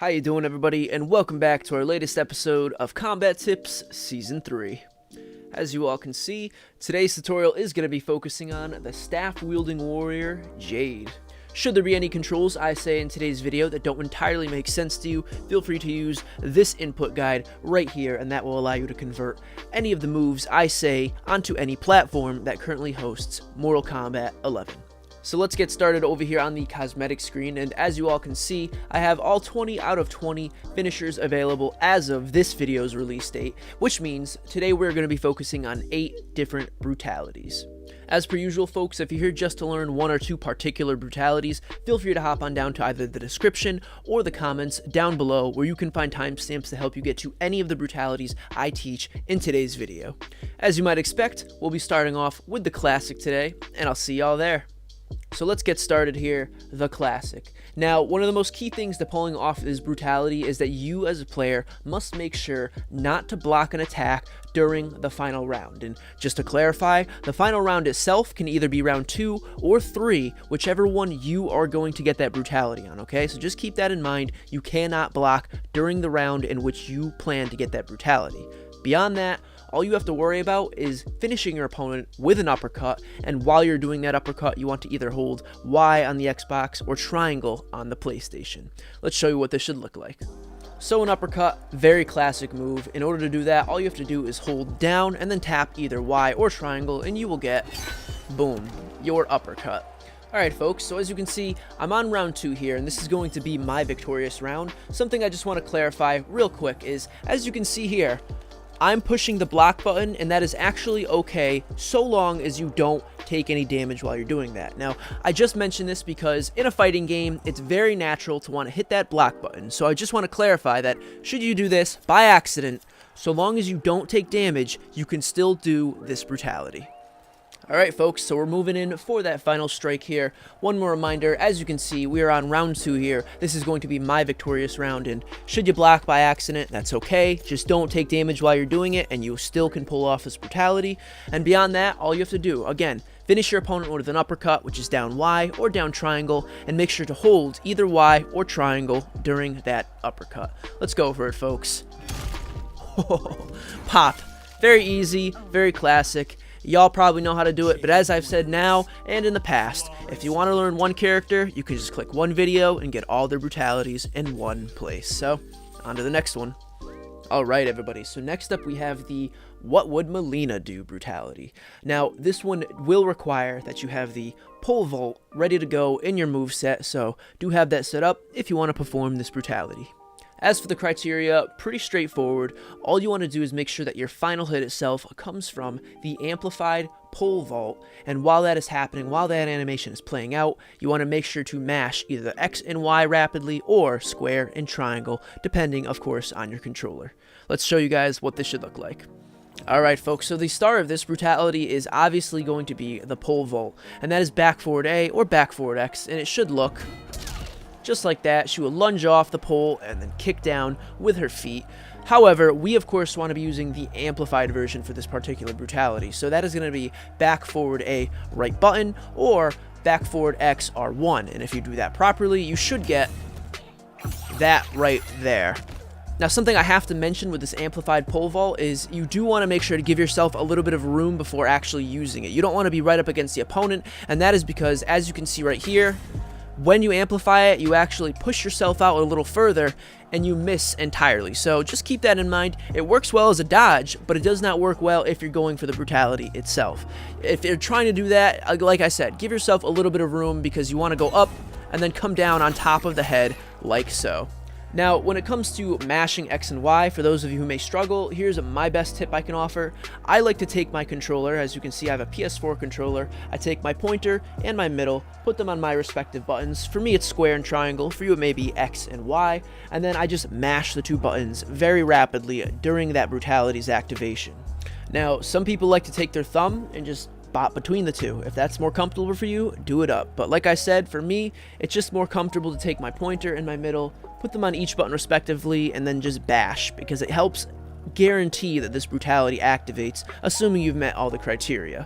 How you doing, everybody, and welcome back to our latest episode of Combat Tips Season 3. As you all can see, today's tutorial is going to be focusing on the staff-wielding warrior, Jade. Should there be any controls I say in today's video that don't entirely make sense to you, feel free to use this input guide right here, and that will allow you to convert any of the moves I say onto any platform that currently hosts Mortal Kombat 11. So let's get started over here on the cosmetic screen, and as you all can see, I have all 20 out of 20 finishers available as of this video's release date, which means today we're going to be focusing on 8 different brutalities. As per usual, folks, if you're here just to learn one or two particular brutalities, feel free to hop on down to either the description or the comments down below where you can find timestamps to help you get to any of the brutalities I teach in today's video. As you might expect, we'll be starting off with the Classic today, and I'll see y'all there. So let's get started here, the Classic. Now, one of the most key things to pulling off this brutality is that you as a player must make sure not to block an attack during the final round. And just to clarify, the final round itself can either be round 2 or 3, whichever one you are going to get that brutality on, okay? So just keep that in mind. You cannot block during the round in which you plan to get that brutality. Beyond that, all you have to worry about is finishing your opponent with an uppercut, and while you're doing that uppercut, you want to either hold Y on the Xbox or triangle on the PlayStation. Let's show you what this should look like. So an uppercut, very classic move. In order to do that, all you have to do is hold down and then tap either Y or triangle, and you will get, boom, your uppercut. Alright folks, so as you can see, I'm on round 2 here, and this is going to be my victorious round. Something I just want to clarify real quick is, as you can see here, I'm pushing the block button, and that is actually okay so long as you don't take any damage while you're doing that. Now, I just mentioned this because in a fighting game, it's very natural to want to hit that block button. So I just want to clarify that should you do this by accident, so long as you don't take damage, you can still do this brutality. Alright folks, so we're moving in for that final strike here. One more reminder, as you can see, we are on round 2 here. This is going to be my victorious round, and should you block by accident, that's okay. Just don't take damage while you're doing it, and you still can pull off this brutality. And beyond that, all you have to do, again, finish your opponent with an uppercut, which is down Y or down triangle, and make sure to hold either Y or triangle during that uppercut. Let's go for it, folks. Pop. Very easy, very classic. Y'all probably know how to do it, but as I've said now and in the past, if you want to learn one character, you can just click one video and get all their brutalities in one place. So, on to the next one. Alright everybody, so next up we have the What Would Mileena Do brutality. Now, this one will require that you have the pole vault ready to go in your moveset, so do have that set up if you want to perform this brutality. As for the criteria, pretty straightforward. All you want to do is make sure that your final hit itself comes from the amplified pole vault, and while that is happening, while that animation is playing out, you want to make sure to mash either X and Y rapidly or square and triangle, depending, of course, on your controller. Let's show you guys what this should look like. Alright folks, so the star of this brutality is obviously going to be the pole vault, and that is back forward A or back forward X, and it should look just like that. She will lunge off the pole and then kick down with her feet. However, we of course want to be using the amplified version for this particular brutality. So that is going to be back forward A right button or back forward X R1. And if you do that properly, you should get that right there. Now, something I have to mention with this amplified pole vault is you do want to make sure to give yourself a little bit of room before actually using it. You don't want to be right up against the opponent, and that is because, as you can see right here, when you amplify it, you actually push yourself out a little further and you miss entirely. So just keep that in mind. It works well as a dodge, but it does not work well if you're going for the brutality itself. If you're trying to do that, like I said, give yourself a little bit of room because you want to go up and then come down on top of the head like so. Now, when it comes to mashing X and Y, for those of you who may struggle, here's my best tip I can offer. I like to take my controller. As you can see, I have a PS4 controller. I take my pointer and my middle, put them on my respective buttons. For me, it's square and triangle. For you, it may be X and Y. And then I just mash the two buttons very rapidly during that brutality's activation. Now, some people like to take their thumb and just bop between the two. If that's more comfortable for you, do it up. But like I said, for me, it's just more comfortable to take my pointer and my middle, put them on each button respectively, and then just bash, because it helps guarantee that this brutality activates, assuming you've met all the criteria.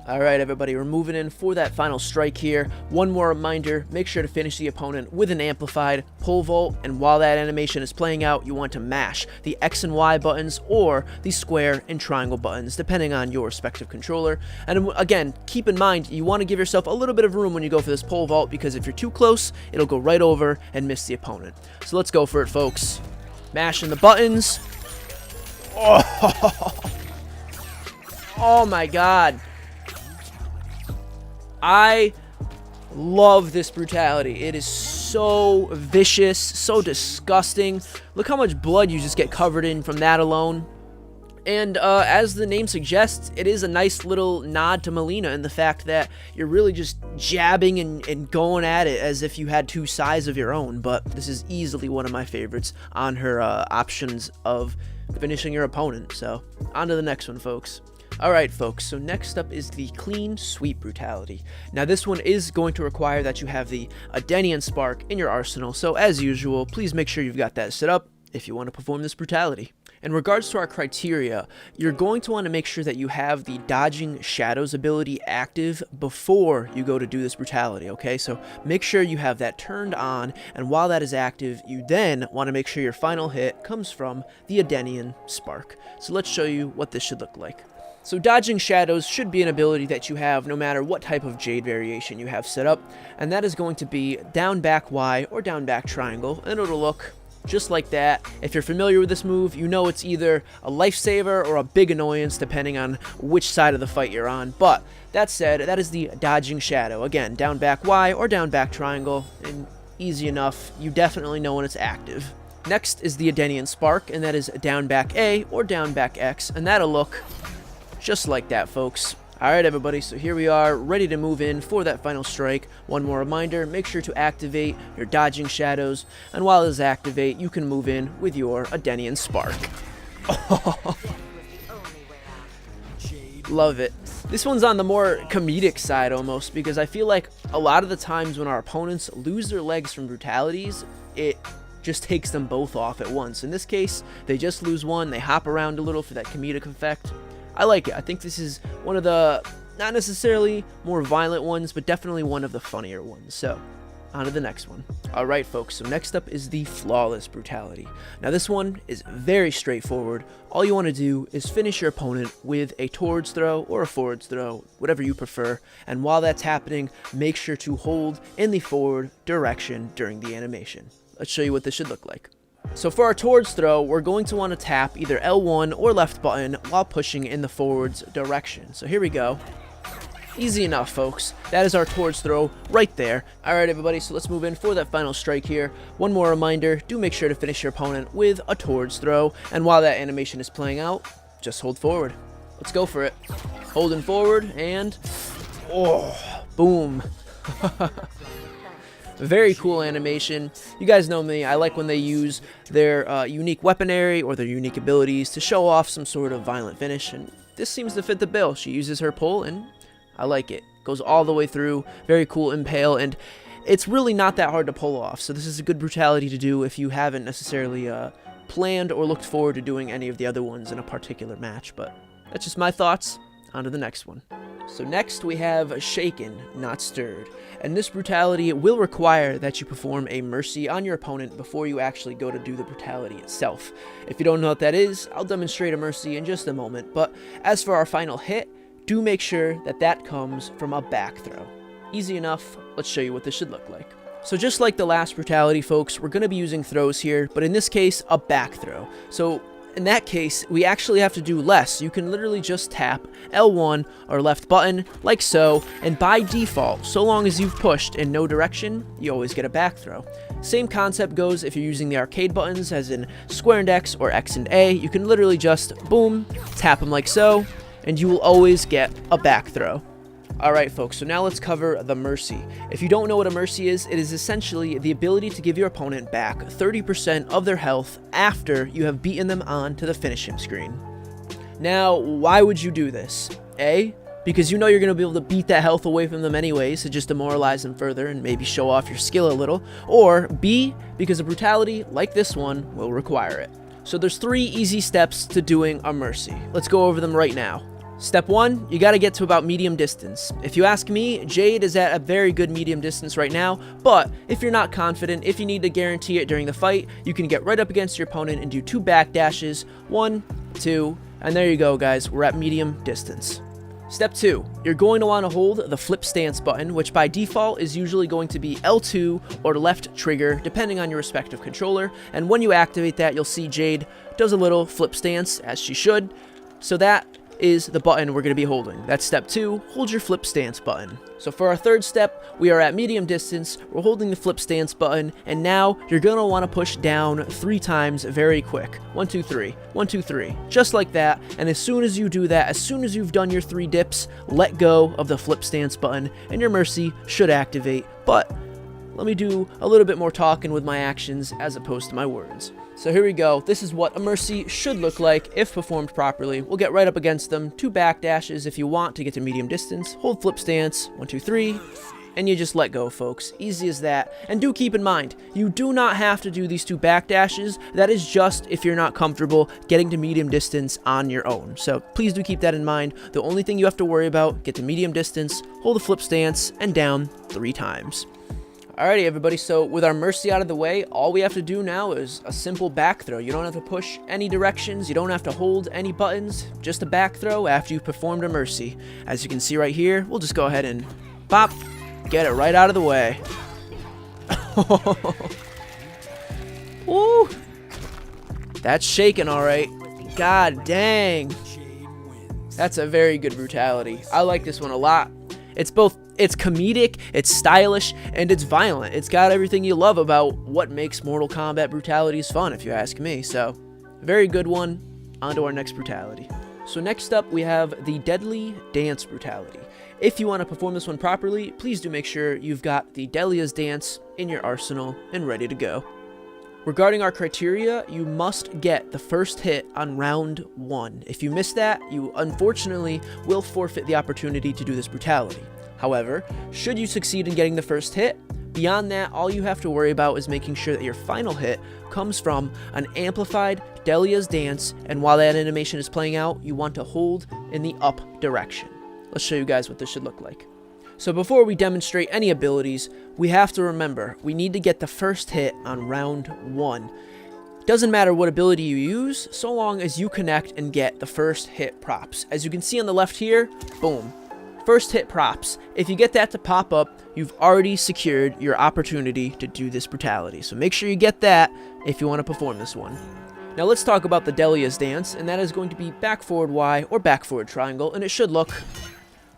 Alright everybody, we're moving in for that final strike here. One more reminder, make sure to finish the opponent with an amplified pole vault, and while that animation is playing out, you want to mash the X and Y buttons or the square and triangle buttons, depending on your respective controller. And again, keep in mind, you want to give yourself a little bit of room when you go for this pole vault, because if you're too close, it'll go right over and miss the opponent. So let's go for it, folks. Mashing the buttons. Oh my god. I love this brutality. It is so vicious, so disgusting. Look how much blood you just get covered in from that alone. And as the name suggests, it is a nice little nod to Mileena in the fact that you're really just jabbing and going at it as if you had two sides of your own. But this is easily one of my favorites on her options of finishing your opponent. So on to the next one, folks. Alright folks, so next up is the Clean Sweep Brutality. Now this one is going to require that you have the Adenian Spark in your arsenal, so as usual, please make sure you've got that set up if you want to perform this brutality. In regards to our criteria, you're going to want to make sure that you have the Dodging Shadows ability active before you go to do this brutality, okay? So make sure you have that turned on, and while that is active, you then want to make sure your final hit comes from the Adenian Spark. So let's show you what this should look like. So Dodging Shadows should be an ability that you have no matter what type of Jade variation you have set up, and that is going to be down back Y or down back triangle, and it'll look just like that. If you're familiar with this move, you know it's either a lifesaver or a big annoyance depending on which side of the fight you're on. But that said, that is the Dodging Shadow. Again, down back Y or down back triangle, and easy enough. You definitely know when it's active. Next is the Adenian Spark, and that is down back A or down back X, and that'll look just like that, folks. Alright everybody, so here we are, ready to move in for that final strike. One more reminder, make sure to activate your Dodging Shadows, and while it is activate, you can move in with your Adenian Spark. Love it. This one's on the more comedic side almost, because I feel like a lot of the times when our opponents lose their legs from brutalities, it just takes them both off at once. In this case, they just lose one, they hop around a little for that comedic effect. I like it. I think this is one of the, not necessarily more violent ones, but definitely one of the funnier ones. So, on to the next one. Alright folks, so next up is the Flawless Brutality. Now this one is very straightforward. All you want to do is finish your opponent with a towards throw or a forwards throw, whatever you prefer. And while that's happening, make sure to hold in the forward direction during the animation. Let's show you what this should look like. So for our towards throw, we're going to want to tap either L1 or left button while pushing in the forwards direction. So here we go. Easy enough, folks. That is our towards throw right there. Alright everybody, so let's move in for that final strike here. One more reminder, do make sure to finish your opponent with a towards throw, and while that animation is playing out, just hold forward. Let's go for it. Holding forward, and oh, boom. Very cool animation. You guys know me, I like when they use their unique weaponry or their unique abilities to show off some sort of violent finish, and this seems to fit the bill. She uses her pull, and I like it. Goes all the way through. Very cool impale, and it's really not that hard to pull off, so this is a good brutality to do if you haven't necessarily planned or looked forward to doing any of the other ones in a particular match. But that's just my thoughts. On to the next one. So next we have Shaken, Not Stirred, and this brutality will require that you perform a mercy on your opponent before you actually go to do the brutality itself. If you don't know what that is, I'll demonstrate a mercy in just a moment, but as for our final hit, do make sure that that comes from a back throw. Easy enough, let's show you what this should look like. So just like the last brutality, folks, we're going to be using throws here, but in this case, a back throw. So in that case, we actually have to do less. You can literally just tap L1 or left button, like so, and by default, so long as you've pushed in no direction, you always get a back throw. Same concept goes if you're using the arcade buttons, as in square and X or X and A. You can literally just, boom, tap them like so, and you will always get a back throw. Alright folks, so now let's cover the Mercy. If you don't know what a Mercy is, it is essentially the ability to give your opponent back 30% of their health after you have beaten them on to the finish him screen. Now, why would you do this? A, because you know you're going to be able to beat that health away from them anyways to just demoralize them further and maybe show off your skill a little. Or B, because a brutality like this one will require it. So there's 3 easy steps to doing a Mercy. Let's go over them right now. Step 1, you gotta get to about medium distance. If you ask me, Jade is at a very good medium distance right now, but if you're not confident, if you need to guarantee it during the fight, you can get right up against your opponent and do 2 backdashes, 1, 2, and there you go guys, we're at medium distance. Step 2, you're going to want to hold the flip stance button, which by default is usually going to be L2 or left trigger, depending on your respective controller, and when you activate that, you'll see Jade does a little flip stance, as she should, so that is the button we're going to be holding. That's step 2, hold your flip stance button. So for our third step, we are at medium distance, we're holding the flip stance button, and now you're going to want to push down 3 times very quick. 1, 2, 3, 1, 2, 3, just like that, and as soon as you do that, as soon as you've done your 3 dips, let go of the flip stance button, and your mercy should activate, but let me do a little bit more talking with my actions as opposed to my words. So here we go, this is what a mercy should look like if performed properly. We'll get right up against them, 2 backdashes if you want to get to medium distance, hold flip stance, 1, 2, 3, and you just let go folks, easy as that. And do keep in mind, you do not have to do these 2 backdashes, that is just if you're not comfortable getting to medium distance on your own. So please do keep that in mind, the only thing you have to worry about, get to medium distance, hold the flip stance, and down 3 times. Alrighty everybody, so with our mercy out of the way, all we have to do now is a simple back throw. You don't have to push any directions, you don't have to hold any buttons, just a back throw after you've performed a mercy. As you can see right here, we'll just go ahead and pop, get it right out of the way. Woo! That's shaking alright. God dang. That's a very good brutality. I like this one a lot. It's comedic, it's stylish, and it's violent. It's got everything you love about what makes Mortal Kombat brutalities fun, if you ask me. So, very good one. On to our next brutality. So next up, we have the Deadly Dance brutality. If you want to perform this one properly, please do make sure you've got the Delia's Dance in your arsenal and ready to go. Regarding our criteria, you must get the first hit on round 1. If you miss that, you unfortunately will forfeit the opportunity to do this brutality. However, should you succeed in getting the first hit, beyond that, all you have to worry about is making sure that your final hit comes from an amplified Delia's Dance, and while that animation is playing out, you want to hold in the up direction. Let's show you guys what this should look like. So before we demonstrate any abilities, we have to remember, we need to get the first hit on round 1. Doesn't matter what ability you use, so long as you connect and get the first hit props. As you can see on the left here, boom. First hit props. If you get that to pop up, you've already secured your opportunity to do this brutality. So make sure you get that if you want to perform this one. Now let's talk about the Delia's Dance, and that is going to be back forward Y or back forward triangle, and it should look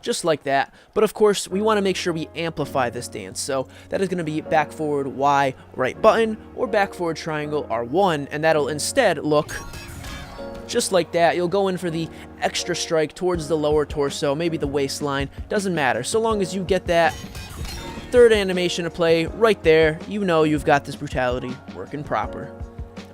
just like that. But of course, we want to make sure we amplify this dance. So that is going to be back forward Y right button or back forward triangle R1, and that'll instead look just like that. You'll go in for the extra strike towards the lower torso, maybe the waistline, doesn't matter. So long as you get that third animation to play right there, you know you've got this brutality working proper.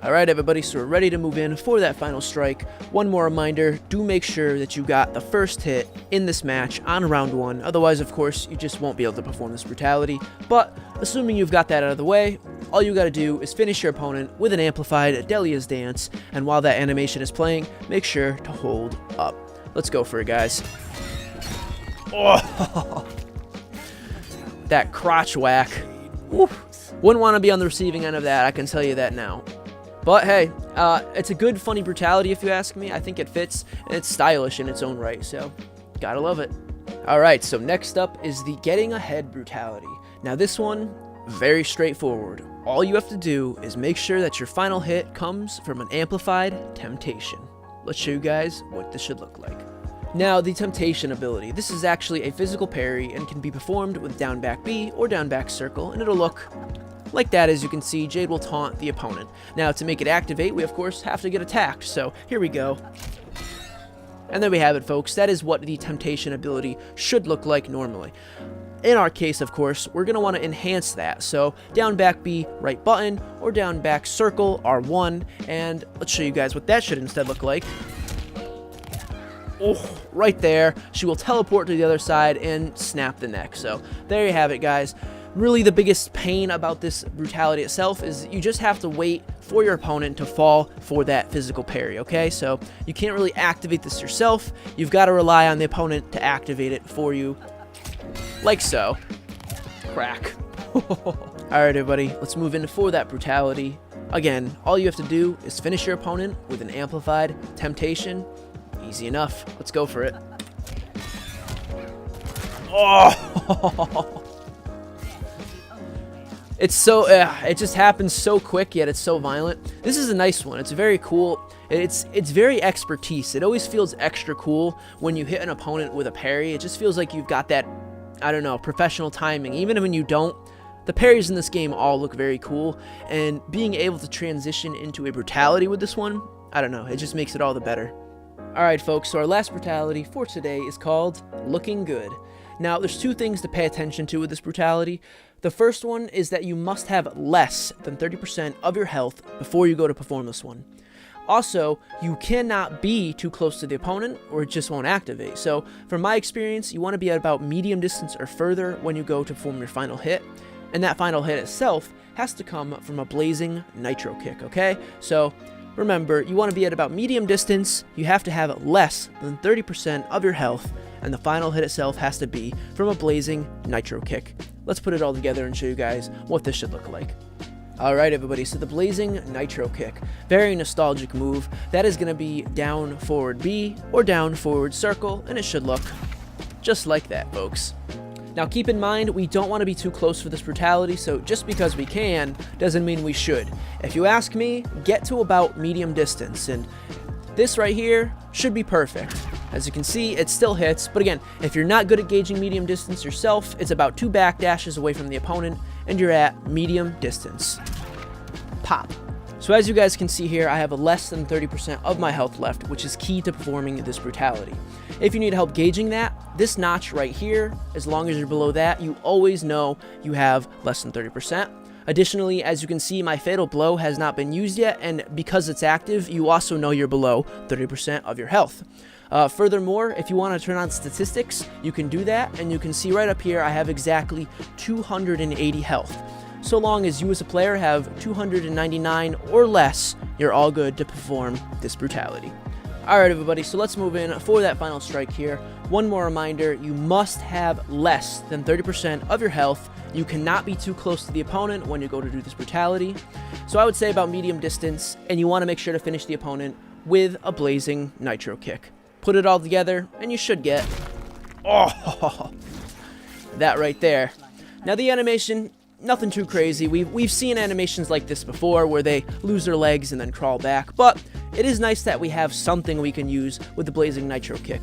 Alright everybody, so we're ready to move in for that final strike. One more reminder, do make sure that you got the first hit in this match on round 1, otherwise of course you just won't be able to perform this brutality. But assuming you've got that out of the way, all you gotta do is finish your opponent with an amplified Delia's Dance, and while that animation is playing, make sure to hold up. Let's go for it guys. Oh, that crotch whack. Woo. Wouldn't want to be on the receiving end of that, I can tell you that now. But hey, it's a good, funny brutality if you ask me. I think it fits, and it's stylish in its own right, so gotta love it. Alright, so next up is the Getting Ahead brutality. Now this one, very straightforward. All you have to do is make sure that your final hit comes from an amplified Temptation. Let's show you guys what this should look like. Now, the Temptation ability. This is actually a physical parry and can be performed with down back B or down back circle, and it'll look like that. As you can see, Jade will taunt the opponent. Now, to make it activate, we of course have to get attacked, so here we go. And there we have it, folks. That is what the Temptation ability should look like normally. In our case, of course, we're going to want to enhance that. So, down back B, right button, or down back circle, R1, and let's show you guys what that should instead look like. Oh, right there. She will teleport to the other side and snap the neck. So, there you have it, guys. Really, the biggest pain about this brutality itself is you just have to wait for your opponent to fall for that physical parry, okay? So you can't really activate this yourself. You've got to rely on the opponent to activate it for you, like so. Crack. Alright everybody, let's move into for that brutality. Again, all you have to do is finish your opponent with an amplified temptation. Easy enough. Let's go for it. Oh! It's so, it just happens so quick, yet it's so violent. This is a nice one. It's very cool. It's very expertise. It always feels extra cool when you hit an opponent with a parry. It just feels like you've got that, I don't know, professional timing. Even when you don't, the parries in this game all look very cool. And being able to transition into a brutality with this one, I don't know, it just makes it all the better. Alright folks, so our last brutality for today is called Looking Good. Now, there's two things to pay attention to with this brutality. The first one is that you must have less than 30% of your health before you go to perform this one. Also, you cannot be too close to the opponent or it just won't activate. So, from my experience, you want to be at about medium distance or further when you go to perform your final hit. And that final hit itself has to come from a blazing nitro kick, okay? So, remember, you want to be at about medium distance, you have to have less than 30% of your health, and the final hit itself has to be from a blazing nitro kick. Let's put it all together and show you guys what this should look like. Alright everybody, so the blazing nitro kick, very nostalgic move. That is going to be down forward B or down forward circle, and it should look just like that, folks. Now keep in mind, we don't want to be too close for this brutality, so just because we can doesn't mean we should. If you ask me, get to about medium distance, and this right here should be perfect. As you can see, it still hits, but again, if you're not good at gauging medium distance yourself, it's about 2 backdashes away from the opponent, and you're at medium distance. Pop. So as you guys can see here, I have less than 30% of my health left, which is key to performing this brutality. If you need help gauging that, this notch right here, as long as you're below that, you always know you have less than 30%. Additionally, as you can see, my fatal blow has not been used yet, and because it's active, you also know you're below 30% of your health. Furthermore, if you want to turn on statistics, you can do that, and you can see right up here I have exactly 280 health. So long as you as a player have 299 or less, you're all good to perform this brutality. Alright everybody, so let's move in for that final strike here. One more reminder, you must have less than 30% of your health. You cannot be too close to the opponent when you go to do this brutality. So I would say about medium distance, and you want to make sure to finish the opponent with a blazing nitro kick. Put it all together, and you should get, oh, that right there. Now the animation, nothing too crazy. We've seen animations like this before where they lose their legs and then crawl back, but it is nice that we have something we can use with the blazing nitro kick.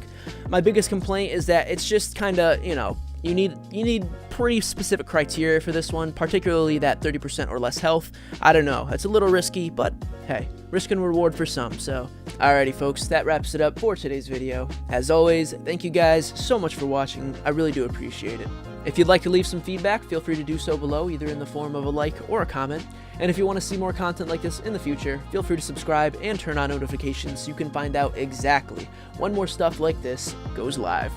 My biggest complaint is that it's just kind of, you know, you need pretty specific criteria for this one, particularly that 30% or less health. I don't know, it's a little risky, but hey, risk and reward for some. So alrighty folks, that wraps it up for today's video. As always, thank you guys so much for watching. I really do appreciate it. If you'd like to leave some feedback, feel free to do so below, either in the form of a like or a comment. And if you want to see more content like this in the future, feel free to subscribe and turn on notifications so you can find out exactly when more stuff like this goes live.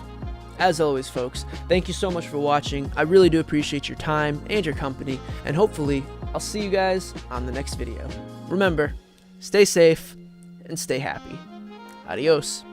As always, folks, thank you so much for watching. I really do appreciate your time and your company, and hopefully, I'll see you guys on the next video. Remember, stay safe and stay happy. Adios.